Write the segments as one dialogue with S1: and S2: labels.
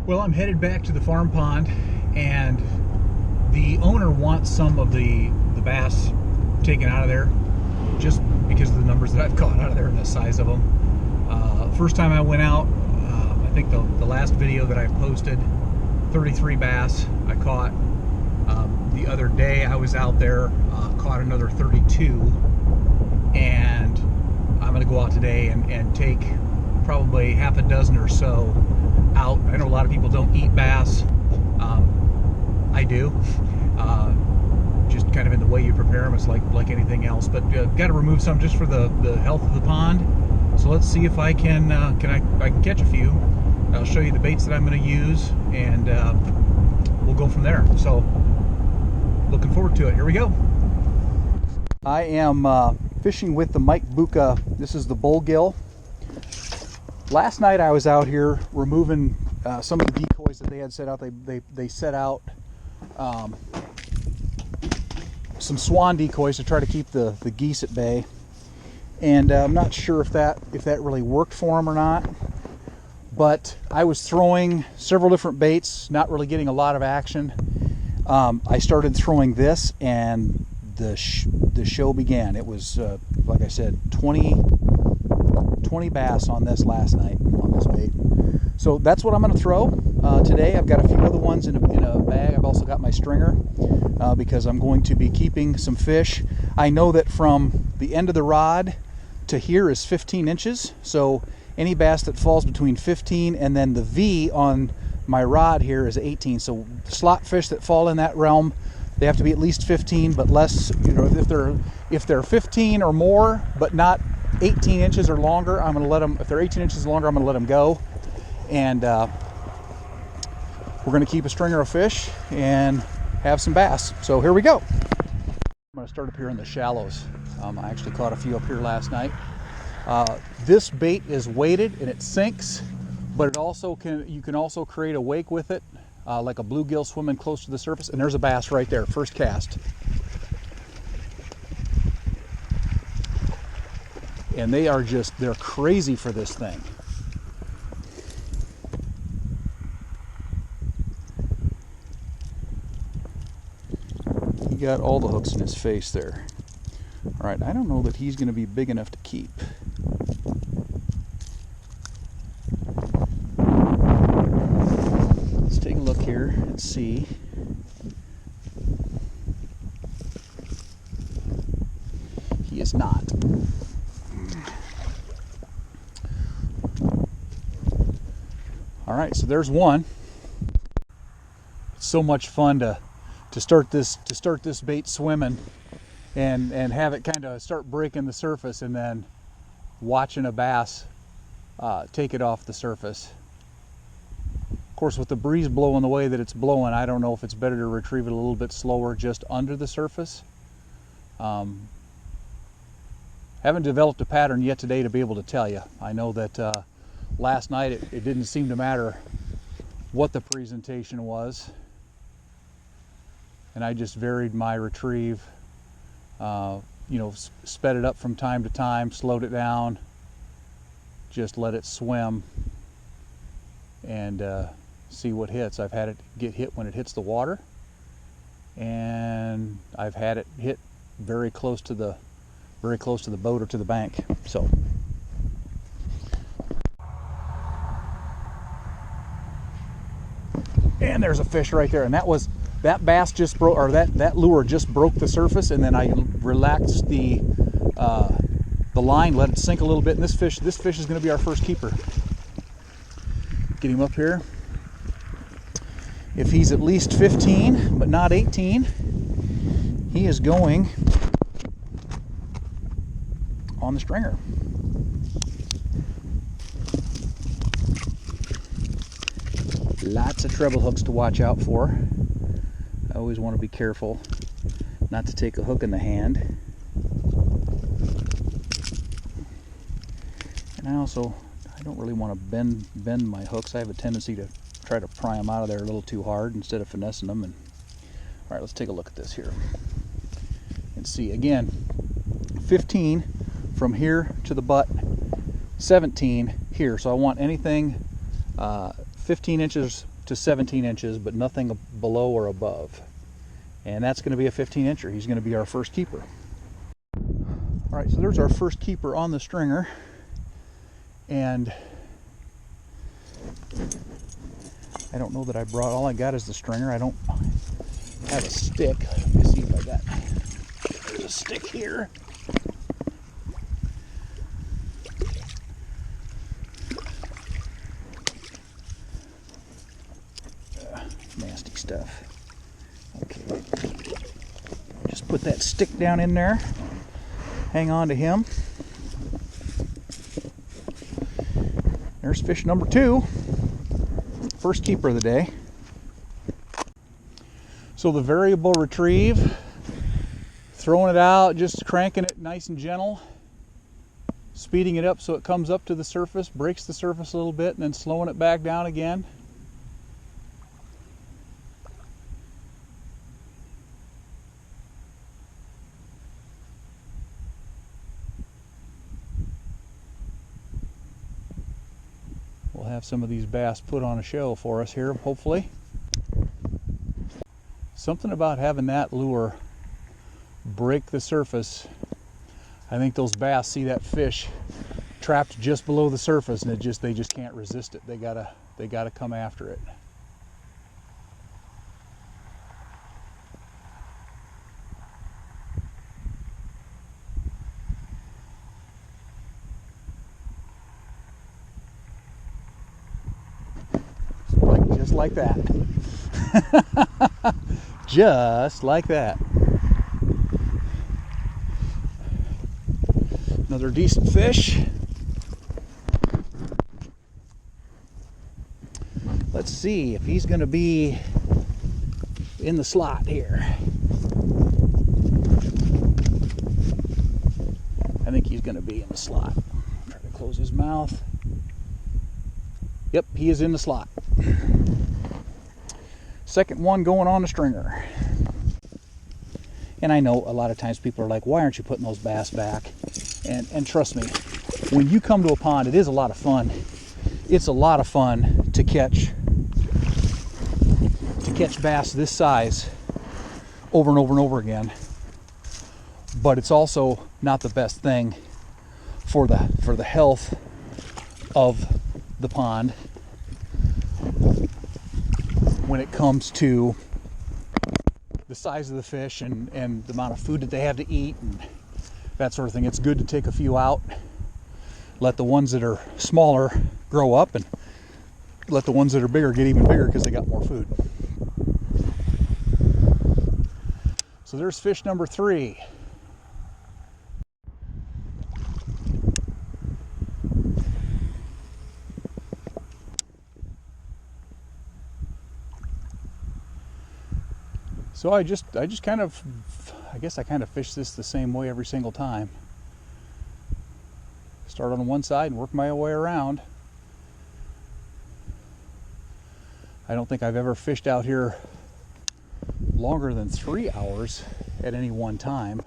S1: Well, I'm headed back to the farm pond, and the owner wants some of the bass taken out of there, just because of the numbers that I've caught out of there and the size of them. First time I went out, I think the last video that I posted, 33 bass I caught. The other day I was out there, caught another 32, and I'm going to go out today and take probably half a dozen or so out. I know a lot of people don't eat bass. I do. Just kind of in the way you prepare them, it's like anything else. But got to remove some just for the health of the pond. So let's see if I can I can catch a few. I'll show you the baits that I'm going to use, and we'll go from there. So looking forward to it. Here we go. I am fishing with the Mike Bucca. This is the Bull Gill. Last night I was out here removing some of the decoys that they had set out. They set out some swan decoys to try to keep the geese at bay, and I'm not sure if that really worked for them or not. But I was throwing several different baits, not really getting a lot of action. I started throwing this, and the show began. It was like I said, 20 bass on this last night on this bait. So that's what I'm going to throw today. I've got a few other ones in a bag. I've also got my stringer because I'm going to be keeping some fish. I know that from the end of the rod to here is 15 inches. So any bass that falls between 15 and then the V on my rod here is 18. So slot fish that fall in that realm, they have to be at least 15, but less. You know, if they're 15 or more, but not 18 inches or longer, I'm going to let them. If they're 18 inches longer, I'm going to let them go. And we're going to keep a stringer of fish and have some bass. So here we go. I'm going to start up here in the shallows. I actually caught a few up here last night. This bait is weighted and it sinks, but it also you can also create a wake with it, like a bluegill swimming close to the surface. And there's a bass right there, first cast. And they're crazy for this thing. He got all the hooks in his face there. All right, I don't know that he's going to be big enough to keep. Let's take a look here and see. He is not. All right, so there's one. It's so much fun to start this bait swimming and have it kind of start breaking the surface, and then watching a bass take it off the surface. Of course, with the breeze blowing the way that it's blowing, I don't know if it's better to retrieve it a little bit slower just under the surface. Haven't developed a pattern yet today to be able to tell you. I know that last night it didn't seem to matter what the presentation was, and I just varied my retrieve. You know, sped it up from time to time, slowed it down, just let it swim, and see what hits. I've had it get hit when it hits the water, and I've had it hit very close to the boat or to the bank. So and there's a fish right there, and that bass just broke, or that lure just broke the surface, and then I relaxed the line, let it sink a little bit, and this fish is going to be our first keeper. Get him up here. If he's at least 15 but not 18, he is going on the stringer. Lots of treble hooks to watch out for. I always want to be careful not to take a hook in the hand. And I don't really want to bend my hooks. I have a tendency to try to pry them out of there a little too hard instead of finessing them. And all right, let's take a look at this here and see. Again, 15 from here to the butt, 17 here. So I want anything 15 inches to 17 inches, but nothing below or above. And that's going to be a 15-incher. He's going to be our first keeper. All right, so there's our first keeper on the stringer. And I don't know that I brought, all I got is the stringer. I don't have a stick. Let me see if I got, there's a stick here. Nasty stuff. Okay, just put that stick down in there. Hang on to him. There's fish number 2. First keeper of the day. So the variable retrieve, throwing it out, just cranking it nice and gentle, speeding it up so it comes up to the surface, breaks the surface a little bit, and then slowing it back down again. We'll have some of these bass put on a show for us here, hopefully. Something about having that lure break the surface. I think those bass see that fish trapped just below the surface, and they just can't resist it. They gotta come after it. Just like that. Just like that. Another decent fish. Let's see if he's going to be in the slot here. I think he's going to be in the slot. Try to close his mouth. Yep, he is in the slot. Second one going on the stringer. And I know a lot of times people are like, why aren't you putting those bass back? And trust me, when you come to a pond, it is a lot of fun. It's a lot of fun to catch bass this size over and over and over again. But it's also not the best thing for the health of the pond when it comes to the size of the fish and the amount of food that they have to eat and that sort of thing. It's good to take a few out, let the ones that are smaller grow up, and let the ones that are bigger get even bigger because they got more food. So there's fish number 3. So I just kind of, I guess I kind of fish this the same way every single time. Start on one side and work my way around. I don't think I've ever fished out here longer than 3 hours at any one time,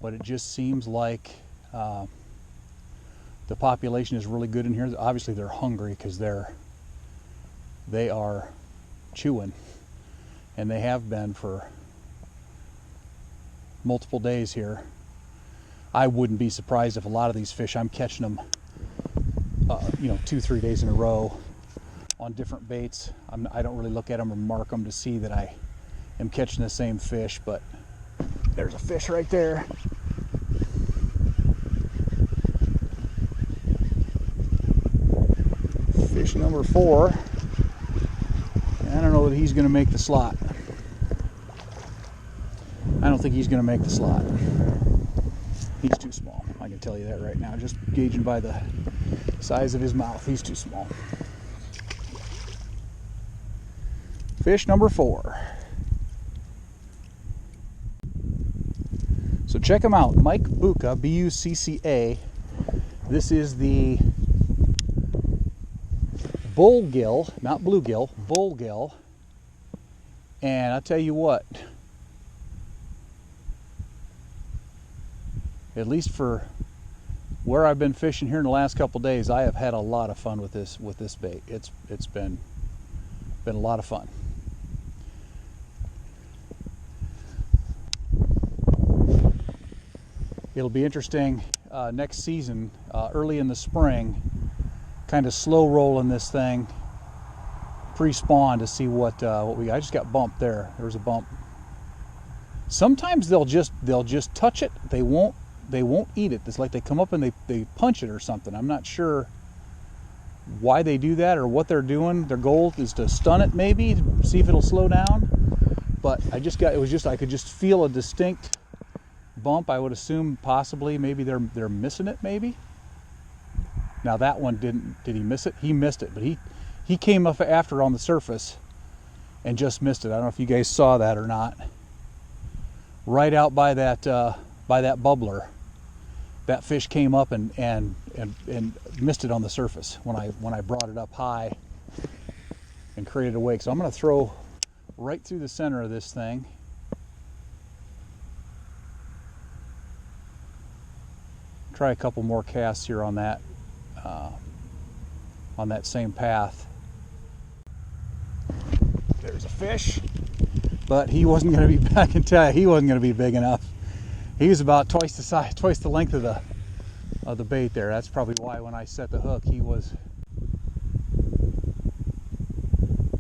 S1: but it just seems like the population is really good in here. Obviously they're hungry because they are chewing. And they have been for multiple days here. I wouldn't be surprised if a lot of these fish, I'm catching them, 2-3 days in a row on different baits. I don't really look at them or mark them to see that I am catching the same fish, but there's a fish right there. Fish number 4. I don't know that he's going to make the slot. I don't think he's going to make the slot. He's too small. I can tell you that right now. Just gauging by the size of his mouth, he's too small. Fish number 4. So check him out. Mike Bucca, B-U-C-C-A. This is the Bull Gill, not bluegill, Bull Gill. And I'll tell you what, at least for where I've been fishing here in the last couple days, I have had a lot of fun with this bait. It's been Been a lot of fun. It'll be interesting next season, early in the spring, kind of slow rolling this thing pre-spawn to see what we got. I just got bumped there. There was a bump. Sometimes they'll just touch it. They won't eat it. It's like they come up and they punch it or something. I'm not sure why they do that or what they're doing. Their goal is to stun it, maybe, to see if it'll slow down. But I could just feel a distinct bump. I would assume possibly maybe they're missing it, maybe. Now that one did he miss it? He missed it, but he came up after on the surface and just missed it. I don't know if you guys saw that or not. Right out by that bubbler, that fish came up and missed it on the surface when I brought it up high and created a wake. So I'm going to throw right through the center of this thing. Try a couple more casts here on that same path. There's a fish, but he wasn't going to be. I can tell you, he wasn't going to be big enough. He was about twice the size, twice the length of the bait there. That's probably why when I set the hook, he was.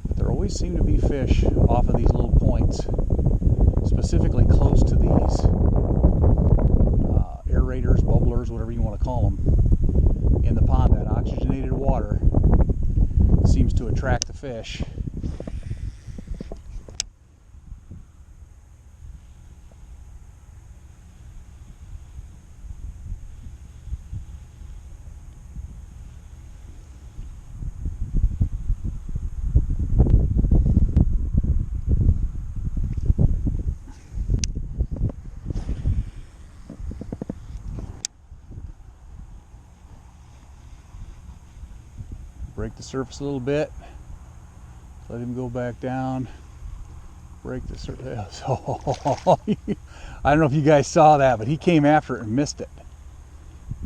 S1: But there always seem to be fish off of these little points, specifically close to these aerators, bubblers, whatever you want to call them, in the pond. That oxygenated water seems to attract the fish. Break the surface a little bit, let him go back down, break the surface. Oh, I don't know if you guys saw that, but he came after it and missed it.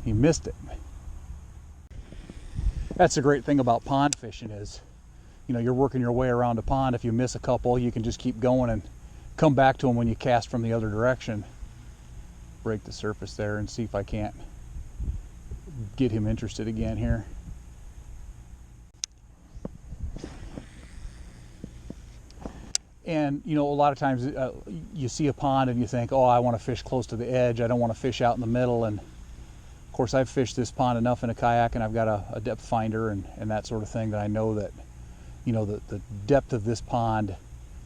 S1: He missed it. That's the great thing about pond fishing is, you know, you're working your way around a pond. If you miss a couple, you can just keep going and come back to them when you cast from the other direction. Break the surface there and see if I can't get him interested again here. And, you know, a lot of times you see a pond and you think, oh, I want to fish close to the edge. I don't want to fish out in the middle. And, of course, I've fished this pond enough in a kayak, and I've got a depth finder and that sort of thing, that I know that, you know, the depth of this pond,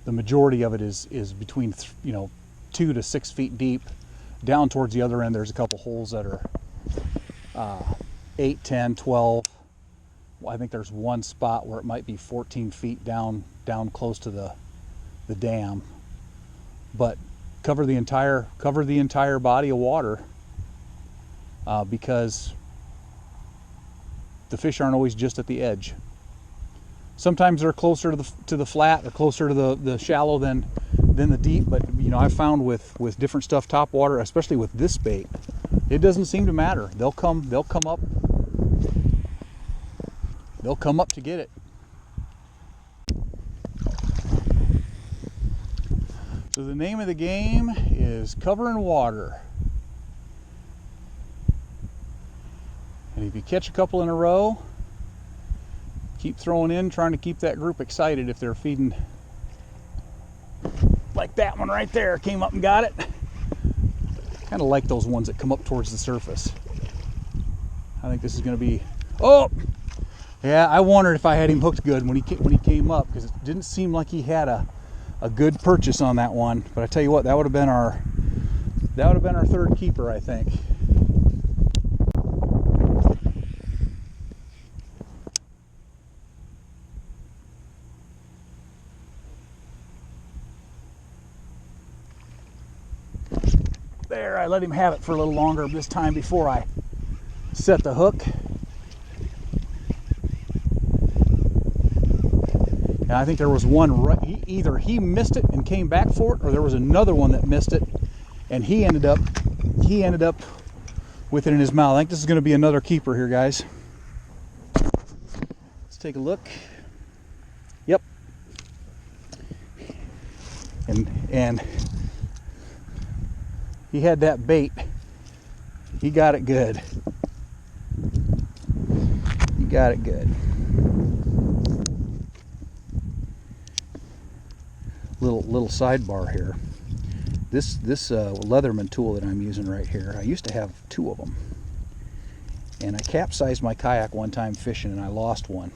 S1: the majority of it is between, 2 to 6 feet deep. Down towards the other end, there's a couple holes that are 8, 10, 12. Well, I think there's one spot where it might be 14 feet down close to the dam, but cover the entire body of water, because the fish aren't always just at the edge. Sometimes they're closer to the flat or closer to the shallow than the deep. But you know, I've found with different stuff, top water, especially with this bait, it doesn't seem to matter. They'll come up to get it. So the name of the game is covering water. And if you catch a couple in a row, keep throwing in, trying to keep that group excited if they're feeding. Like that one right there, came up and got it. Kind of like those ones that come up towards the surface. I think this is going to be, oh! Yeah, I wondered if I had him hooked good when he came up, because it didn't seem like he had a good purchase on that one. But I tell you what, that would have been our third keeper, I think. There, I let him have it for a little longer this time before I set the hook. And I think there was one right, either he missed it and came back for it, or there was another one that missed it and he ended up with it in his mouth. I think this is going to be another keeper here, guys. Let's take a look. Yep, and he had that bait. He got it good. He got it good. Little sidebar here. This Leatherman tool that I'm using right here, I used to have 2 of them, and I capsized my kayak one time fishing and I lost one.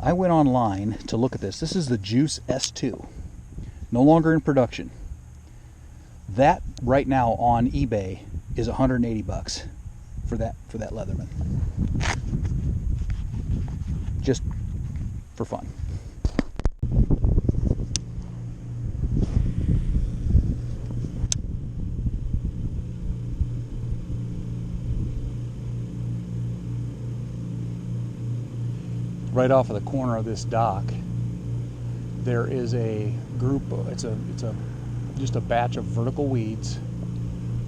S1: I went online to look at this. This is the Juice S2, no longer in production. That right now on eBay is 180 bucks for that Leatherman, just for fun. Right off of the corner of this dock, there is a group. It's just a batch of vertical weeds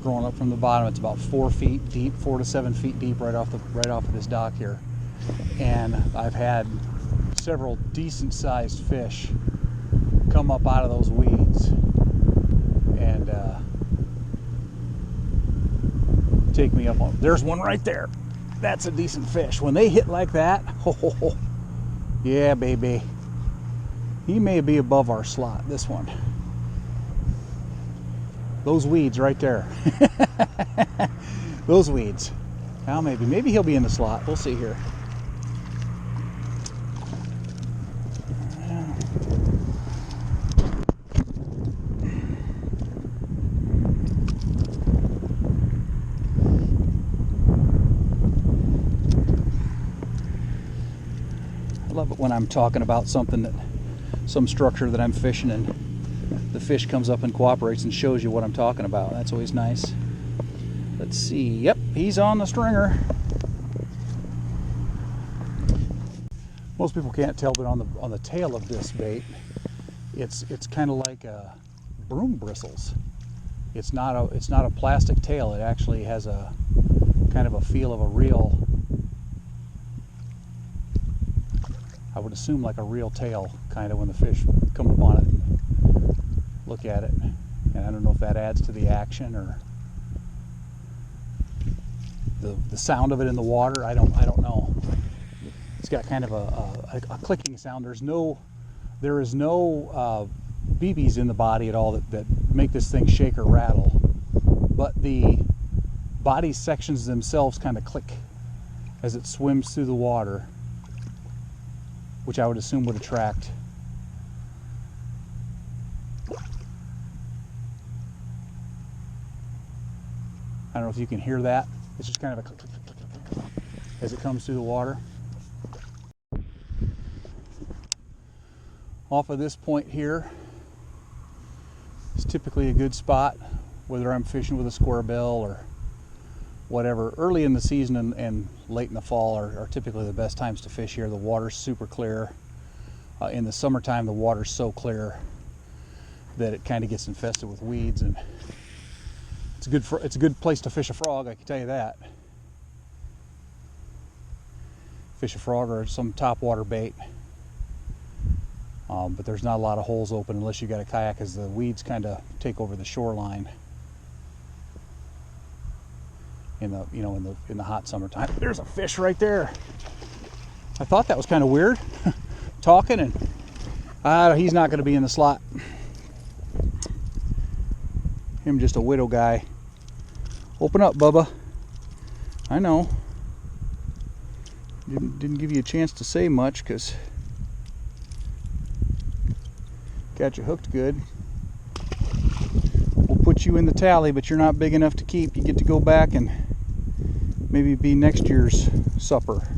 S1: growing up from the bottom. It's about 4 feet deep, 4 to 7 feet deep, right off of this dock here. And I've had several decent sized fish come up out of those weeds and take me up on. There's one right there. That's a decent fish. When they hit like that, oh, yeah, baby. He may be above our slot, this one. Those weeds right there. Those weeds. Well, maybe he'll be in the slot. We'll see here. I love it when I'm talking about something some structure that I'm fishing and the fish comes up and cooperates and shows you what I'm talking about. That's always nice. Let's see. Yep, he's on the stringer. Most people can't tell, but on the tail of this bait, it's kind of like broom bristles. It's not a plastic tail. It actually has a kind of a feel of a real, I would assume like a real tail, kind of, when the fish come upon it and look at it. And I don't know if that adds to the action or the sound of it in the water. I don't know. It's got kind of a clicking sound. There is no BBs in the body at all that make this thing shake or rattle, but the body sections themselves kind of click as it swims through the water, which I would assume would attract. I don't know if you can hear that. It's just kind of a click, click, click, click, click, click as it comes through the water. Off of this point here is typically a good spot, whether I'm fishing with a square bill or whatever. Early in the season and late in the fall are typically the best times to fish here. The water's super clear. In the summertime, the water's so clear that it kind of gets infested with weeds, and it's a good place to fish a frog, I can tell you that. Fish a frog or some topwater bait. But there's not a lot of holes open unless you got a kayak, as the weeds kind of take over the shoreline in the hot summertime. There's a fish right there. I thought that was kind of weird. Talking, and he's not going to be in the slot. Him just a widow guy. Open up, Bubba. I know. Didn't give you a chance to say much because got you hooked good. We'll put you in the tally, but you're not big enough to keep. You get to go back and maybe be next year's supper.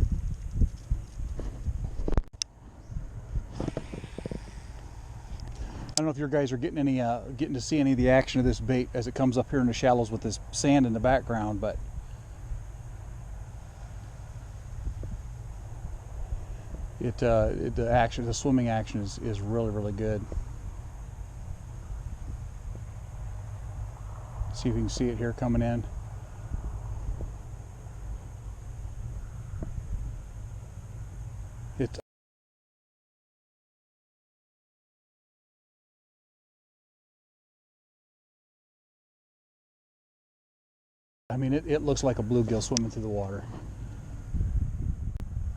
S1: I don't know if your guys are getting to see any of the action of this bait as it comes up here in the shallows with this sand in the background, but the swimming action is really, really good. See if you can see it here coming in. It's I mean, it looks like a bluegill swimming through the water.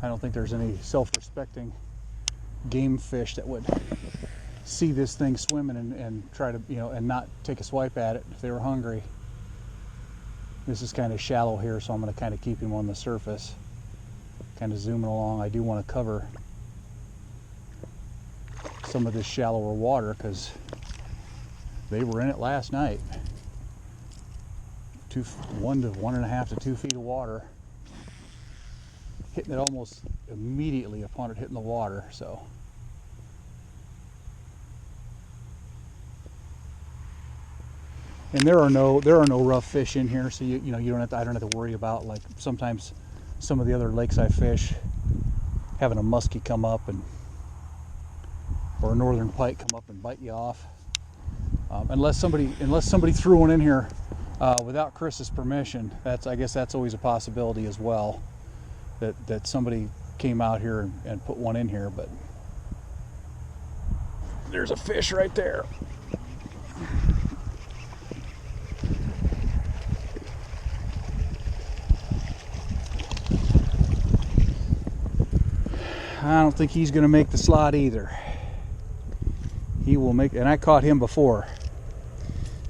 S1: I don't think there's any self-respecting game fish that would see this thing swimming and try to, and not take a swipe at it if they were hungry. This is kind of shallow here, so I'm going to kind of keep him on the surface. Kind of zooming along. I do want to cover some of this shallower water because they were in it last night. 1 to 1.5 to 2 feet of water, hitting it almost immediately upon it hitting the water. So and there are no rough fish in here, so you don't have to, I don't have to worry about, like sometimes some of the other lakes I fish, having a muskie come up or a northern pike come up and bite you off. Unless somebody threw one in here without Chris's permission. I guess that's always a possibility as well, that somebody came out here and put one in here. But there's a fish right there. I don't think he's going to make the slot either. He will make, and I caught him before.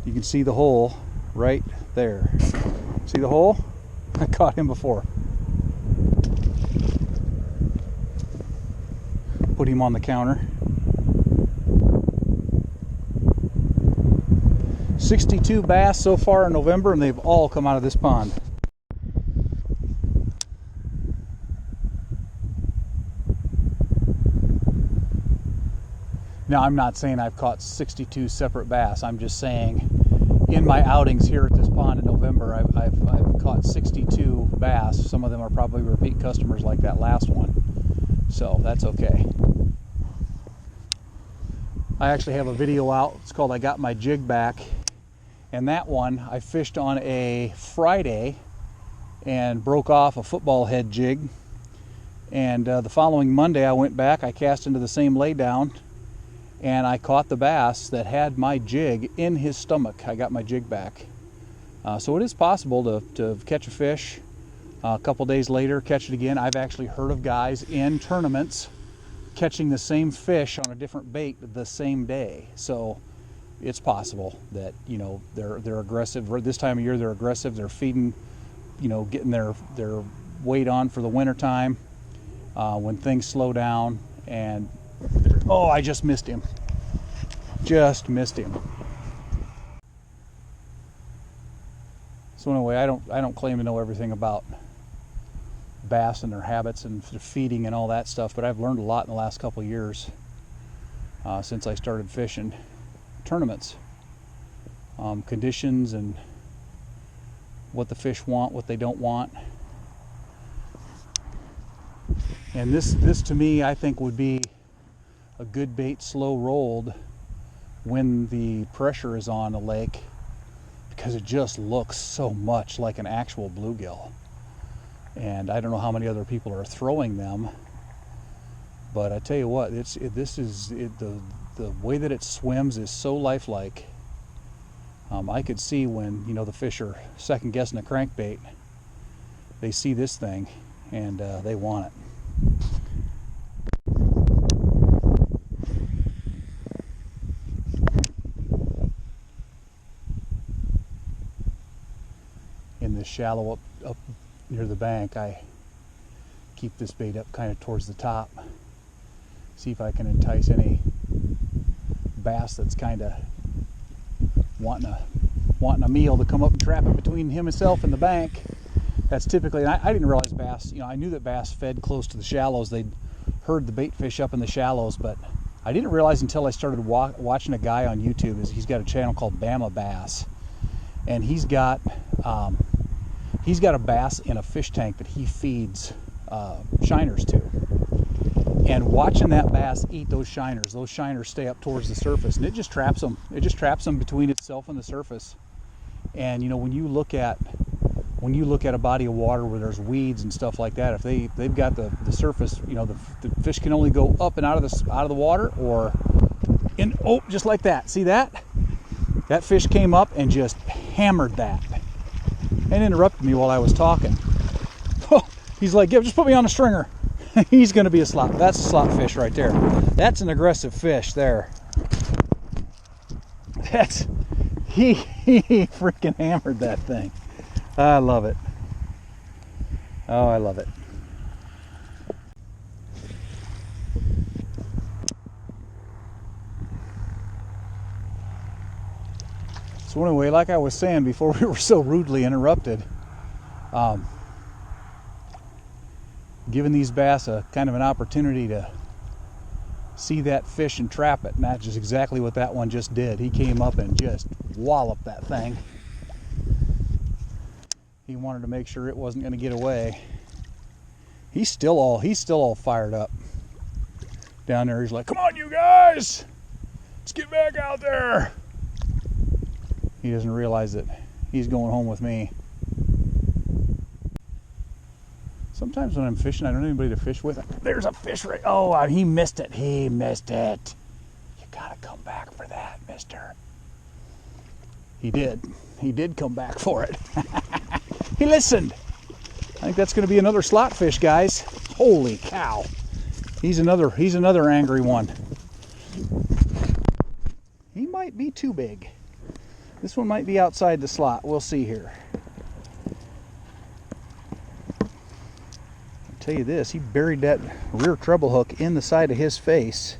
S1: You can see the hole right there. See the hole? I caught him before. Put him on the counter. 62 bass so far in November, and they've all come out of this pond. Now, I'm not saying I've caught 62 separate bass. I'm just saying in my outings here at this pond in November, I've caught 62 bass. Some of them are probably repeat customers like that last one. So that's okay. I actually have a video out. It's called I Got My Jig Back. And that one I fished on a Friday and broke off a football head jig. And the following Monday I went back, I cast into the same laydown, and I caught the bass that had my jig in his stomach. I got my jig back. So it is possible to catch a fish, a couple days later catch it again. I've actually heard of guys in tournaments catching the same fish on a different bait the same day. So it's possible that, they're aggressive. This time of year they're aggressive. They're feeding, getting their weight on for the winter time. When things slow down, and oh, I just missed him. Just missed him. So anyway, I don't claim to know everything about bass and their habits and their feeding and all that stuff, but I've learned a lot in the last couple of years since I started fishing tournaments. Conditions and what the fish want, what they don't want. And this to me, I think, would be a good bait slow rolled when the pressure is on a lake, because it just looks so much like an actual bluegill. And I don't know how many other people are throwing them, but I tell you what, the way that it swims is so lifelike. I could see when the fish are second guessing a crankbait, they see this thing and they want it. In this shallow up near the bank, I keep this bait up kind of towards the top. See if I can entice any bass that's kind of wanting a meal to come up and trap it between himself and the bank. That's typically, and I didn't realize bass, I knew that bass fed close to the shallows. They'd herd the bait fish up in the shallows, but I didn't realize until I started watching a guy on YouTube. He's got a channel called Bama Bass, and he's got a bass in a fish tank that he feeds shiners to. And watching that bass eat those shiners stay up towards the surface, and it just traps them. It just traps them between itself and the surface. And when you look at a body of water where there's weeds and stuff like that, if they've got the surface, the fish can only go up and out of the water, or in, oh, just like that. See that? That fish came up and just hammered that. and interrupted me while I was talking. He's like, yeah, just put me on a stringer. He's going to be a slot. That's a slot fish right there. That's an aggressive fish there. He freaking hammered that thing. I love it. Oh, I love it. So anyway, like I was saying before we were so rudely interrupted, giving these bass a kind of an opportunity to see that fish and trap it, and that's just exactly what that one just did. He came up and just walloped that thing. He wanted to make sure it wasn't going to get away. He's still all fired up down there. He's like, come on you guys, let's get back out there. He doesn't realize that he's going home with me. Sometimes when I'm fishing, I don't have anybody to fish with. There's a fish right. Oh, he missed it. He missed it. You gotta come back for that, mister. He did. He did come back for it. He listened. I think that's gonna be another slot fish, guys. Holy cow. He's another angry one. He might be too big. This one might be outside the slot. We'll see here. Tell you this, he buried that rear treble hook in the side of his face.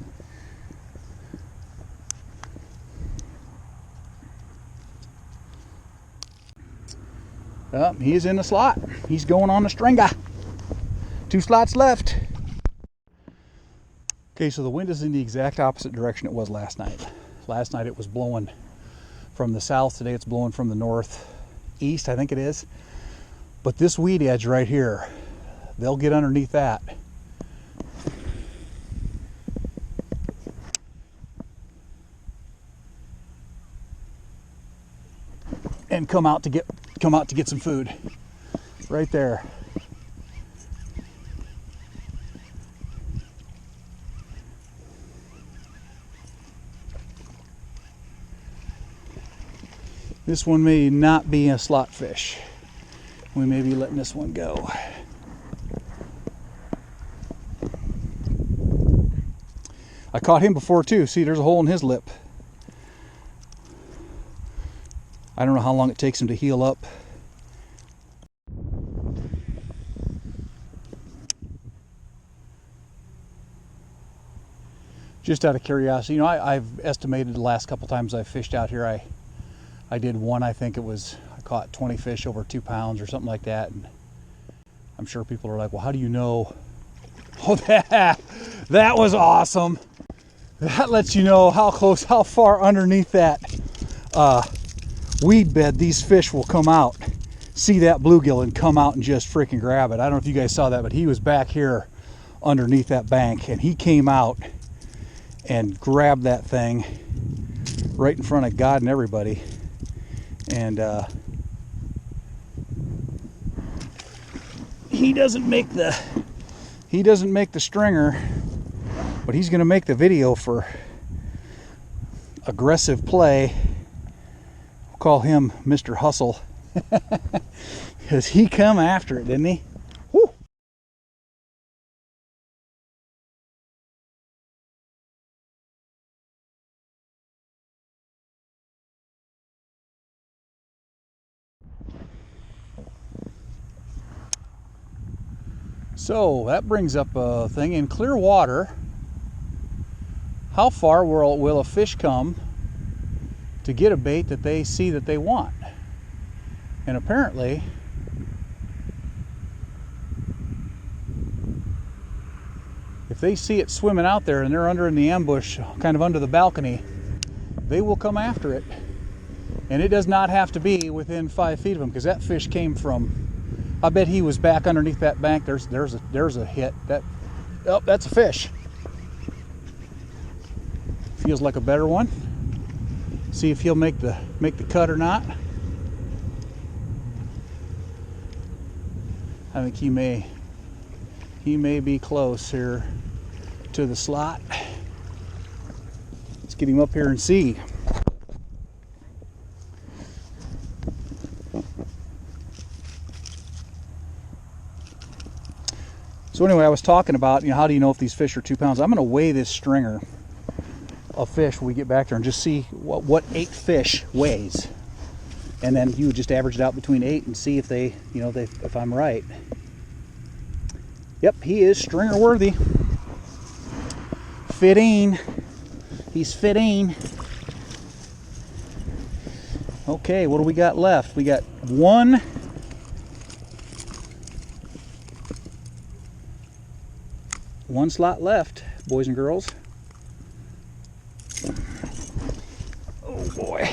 S1: He is in the slot. He's going on the stringer. 2 slots left. Okay, so the wind is in the exact opposite direction it was last night. Last night it was blowing from the south. Today it's blowing from the northeast, I think it is. But this weed edge right here, they'll get underneath that. And come out to get some food. Right there. This one may not be a slot fish. We may be letting this one go. I caught him before too. See, there's a hole in his lip. I don't know how long it takes him to heal up. Just out of curiosity, you know, I've estimated the last couple times I fished out here, I did one, I think it was, I caught 20 fish over 2 pounds or something like that. And I'm sure people are like, well, how do you know? Oh, that was awesome. That lets you know how close, how far underneath that weed bed these fish will come out. See that bluegill and come out and just freaking grab it. I don't know if you guys saw that, but he was back here underneath that bank and he came out and grabbed that thing right in front of God and everybody. And he doesn't make the stringer, but he's going to make the video for aggressive play. We'll call him Mr. Hustle because he come after it, didn't he? Woo. So that brings up a thing. In clear water, how far will a fish come to get a bait that they see that they want? And apparently, if they see it swimming out there and they're under in the ambush, kind of under the balcony, they will come after it. And it does not have to be within 5 feet of them, because that fish came from, I bet he was back underneath that bank. There's a hit. That's a fish. Feels like a better one. See if he'll make the cut or not. I think he may be close here to the slot. Let's get him up here and see. So anyway, I was talking about, how do you know if these fish are 2 pounds? I'm going to weigh this stringer of fish when we get back there and just see what 8 fish weighs. And then you would just average it out between 8 and see if they, if I'm right. Yep, he is stringer worthy. Fitting. He's fitting. Okay, what do we got left? We got one slot left, boys and girls. Oh boy.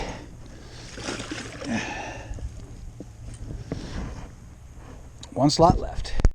S1: One slot left.